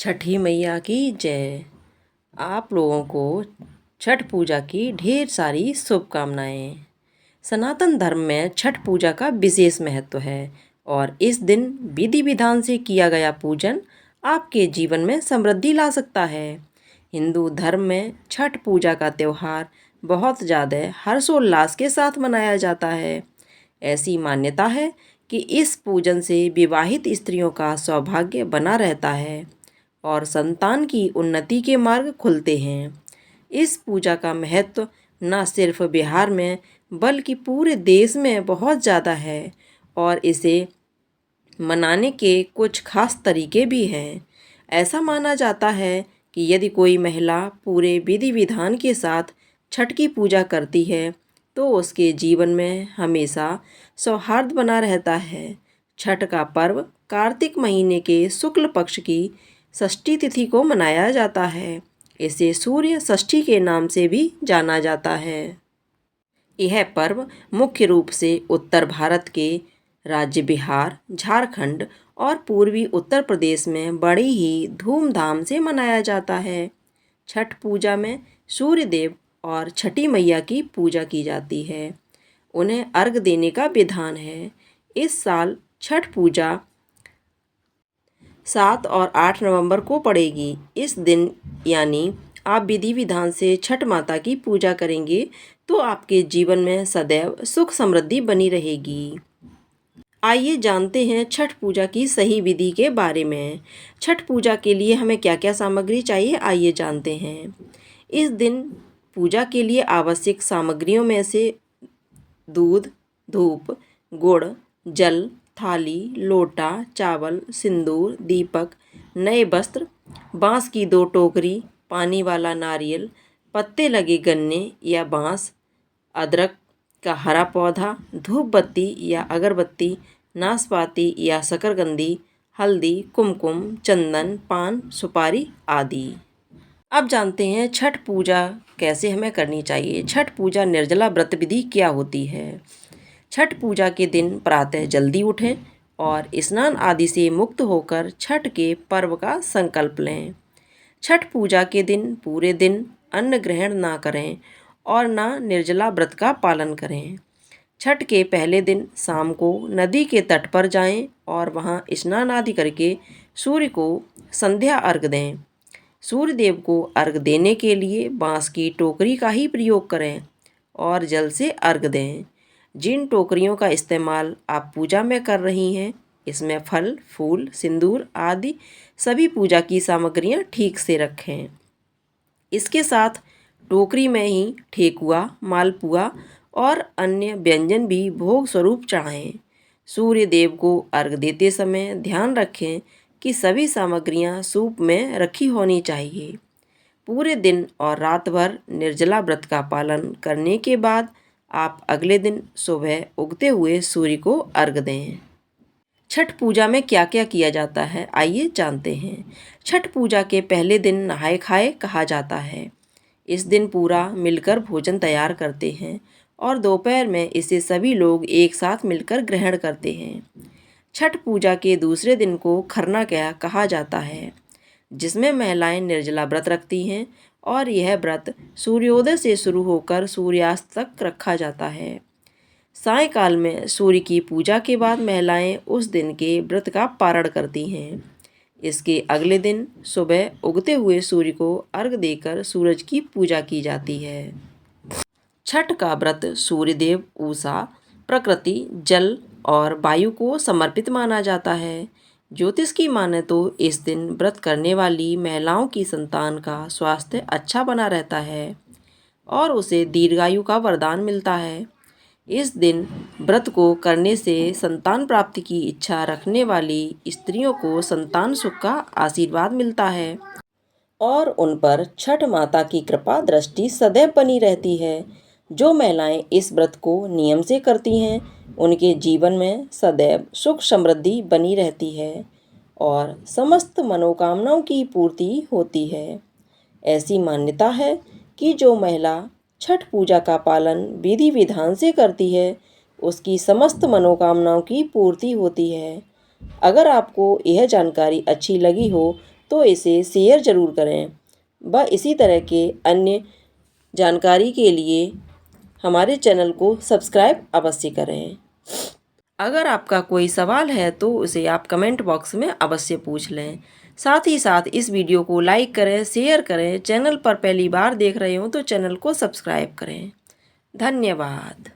छठी मैया की जय। आप लोगों को छठ पूजा की ढेर सारी शुभकामनाएं। सनातन धर्म में छठ पूजा का विशेष महत्व है और इस दिन विधि विधान से किया गया पूजन आपके जीवन में समृद्धि ला सकता है। हिंदू धर्म में छठ पूजा का त्यौहार बहुत ज़्यादा हर्षोल्लास के साथ मनाया जाता है। ऐसी मान्यता है कि इस पूजन से विवाहित स्त्रियों का सौभाग्य बना रहता है और संतान की उन्नति के मार्ग खुलते हैं। इस पूजा का महत्व न सिर्फ बिहार में बल्कि पूरे देश में बहुत ज़्यादा है और इसे मनाने के कुछ खास तरीके भी हैं। ऐसा माना जाता है कि यदि कोई महिला पूरे विधि विधान के साथ छठ की पूजा करती है तो उसके जीवन में हमेशा सौहार्द बना रहता है। छठ का पर्व कार्तिक महीने के शुक्ल पक्ष की षष्ठी तिथि को मनाया जाता है। इसे सूर्य षष्ठी के नाम से भी जाना जाता है। यह पर्व मुख्य रूप से उत्तर भारत के राज्य बिहार, झारखंड और पूर्वी उत्तर प्रदेश में बड़ी ही धूमधाम से मनाया जाता है। छठ पूजा में सूर्य देव और छठी मैया की पूजा की जाती है। उन्हें अर्घ देने का विधान है। इस साल छठ पूजा 7 और 8 नवंबर को पड़ेगी। इस दिन यानी आप विधि विधान से छठ माता की पूजा करेंगे तो आपके जीवन में सदैव सुख समृद्धि बनी रहेगी। आइए जानते हैं छठ पूजा की सही विधि के बारे में। छठ पूजा के लिए हमें क्या क्या सामग्री चाहिए, आइए जानते हैं। इस दिन पूजा के लिए आवश्यक सामग्रियों में से दूध, धूप, गुड़, जल, थाली, लोटा, चावल, सिंदूर, दीपक, नए वस्त्र, बांस की 2 टोकरी, पानी वाला नारियल, पत्ते लगे गन्ने या बांस, अदरक का हरा पौधा, धूप बत्ती या अगरबत्ती, नाशपाती या शकरकंदी, हल्दी, कुमकुम, चंदन, पान, सुपारी आदि। अब जानते हैं छठ पूजा कैसे हमें करनी चाहिए। छठ पूजा निर्जला व्रत विधि क्या होती है। छठ पूजा के दिन प्रातः जल्दी उठें और स्नान आदि से मुक्त होकर छठ के पर्व का संकल्प लें। छठ पूजा के दिन पूरे दिन अन्न ग्रहण ना करें और ना निर्जला व्रत का पालन करें। छठ के पहले दिन शाम को नदी के तट पर जाएं और वहां स्नान आदि करके सूर्य को संध्या अर्घ दें। सूर्य देव को अर्घ देने के लिए बांस की टोकरी का ही प्रयोग करें और जल से अर्घ दें। जिन टोकरियों का इस्तेमाल आप पूजा में कर रही हैं, इसमें फल, फूल, सिंदूर आदि सभी पूजा की सामग्रियां ठीक से रखें। इसके साथ टोकरी में ही ठेकुआ, मालपुआ और अन्य व्यंजन भी भोग स्वरूप चढ़ाएं। सूर्य देव को अर्घ देते समय ध्यान रखें कि सभी सामग्रियां सूप में रखी होनी चाहिए। पूरे दिन और रात भर निर्जला व्रत का पालन करने के बाद आप अगले दिन सुबह उगते हुए सूर्य को अर्घ दें। छठ पूजा में क्या क्या किया जाता है, आइए जानते हैं। छठ पूजा के पहले दिन नहाए खाए कहा जाता है। इस दिन पूरा मिलकर भोजन तैयार करते हैं और दोपहर में इसे सभी लोग एक साथ मिलकर ग्रहण करते हैं। छठ पूजा के दूसरे दिन को खरना कहा जाता है, जिसमें महिलाएं निर्जला व्रत रखती हैं और यह व्रत सूर्योदय से शुरू होकर सूर्यास्त तक रखा जाता है। सायंकाल में सूर्य की पूजा के बाद महिलाएं उस दिन के व्रत का पारण करती हैं। इसके अगले दिन सुबह उगते हुए सूर्य को अर्घ देकर सूरज की पूजा की जाती है। छठ का व्रत सूर्यदेव, उषा, प्रकृति, जल और वायु को समर्पित माना जाता है। ज्योतिष की माने तो इस दिन व्रत करने वाली महिलाओं की संतान का स्वास्थ्य अच्छा बना रहता है और उसे दीर्घायु का वरदान मिलता है। इस दिन व्रत को करने से संतान प्राप्ति की इच्छा रखने वाली स्त्रियों को संतान सुख का आशीर्वाद मिलता है और उन पर छठ माता की कृपा दृष्टि सदैव बनी रहती है। जो महिलाएं इस व्रत को नियम से करती हैं, उनके जीवन में सदैव सुख समृद्धि बनी रहती है और समस्त मनोकामनाओं की पूर्ति होती है। ऐसी मान्यता है कि जो महिला छठ पूजा का पालन विधि विधान से करती है, उसकी समस्त मनोकामनाओं की पूर्ति होती है। अगर आपको यह जानकारी अच्छी लगी हो तो इसे शेयर ज़रूर करें व इसी तरह के अन्य जानकारी के लिए हमारे चैनल को सब्सक्राइब अवश्य करें। अगर आपका कोई सवाल है तो उसे आप कमेंट बॉक्स में अवश्य पूछ लें। साथ ही साथ इस वीडियो को लाइक करें, शेयर करें। चैनल पर पहली बार देख रहे हो तो चैनल को सब्सक्राइब करें। धन्यवाद।